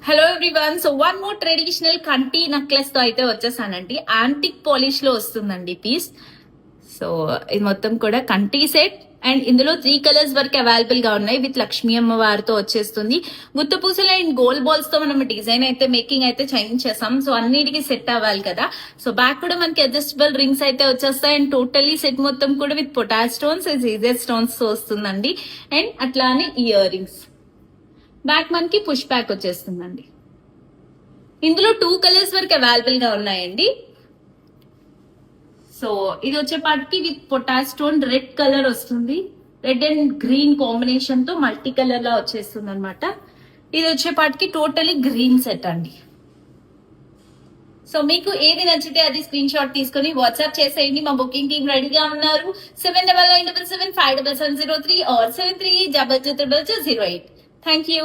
Hello everyone. So one more traditional కంటి necklace తో అయితే వచ్చేసానండి. యాంటిక్ పాలిష్ లో వస్తుందండి పీస్. సో ఇది మొత్తం కూడా కంటి సెట్ అండ్ ఇందులో 3 కలర్స్ వరకు అవైలబుల్ గా ఉన్నాయి. విత్ లక్ష్మీ అమ్మవారితో వచ్చేస్తుంది. గుత్త పూసలు అండ్ గోల్డ్ బాల్స్ తో మనం డిజైన్ అయితే మేకింగ్ అయితే చేయించేసాం. సో అన్నిటికీ సెట్ అవ్వాలి కదా. సో బ్యాక్ కూడా మనకి అడ్జస్టబుల్ రింగ్స్ అయితే వచ్చేస్తాయి. అండ్ టోటలీ సెట్ మొత్తం కూడా with potash stones, GZ stones తో వస్తుందండి. అండ్ అట్లానే ఇయర్ రింగ్స్. బ్యాక్ మనకి పుష్ బ్యాక్ వచ్చేస్తుందండి. ఇందులో 2 కలర్స్ వరకు అవైలబుల్ గా ఉన్నాయండి. సో ఇది వచ్చేపాటికి with potash stone red colour వస్తుంది. రెడ్ అండ్ గ్రీన్ కాంబినేషన్ తో మల్టీ కలర్ లా వచ్చేస్తుంది అనమాట. ఇది వచ్చేపాటికి టోటలీ గ్రీన్ సెట్ అండి. సో మీకు ఏది నచ్చితే అది స్క్రీన్ షాట్ తీసుకుని వాట్సాప్ చేసేయండి. మా బుకింగ్ టీమ్ రెడీగా ఉన్నారు. 7997757703 or 73220008. Thank you.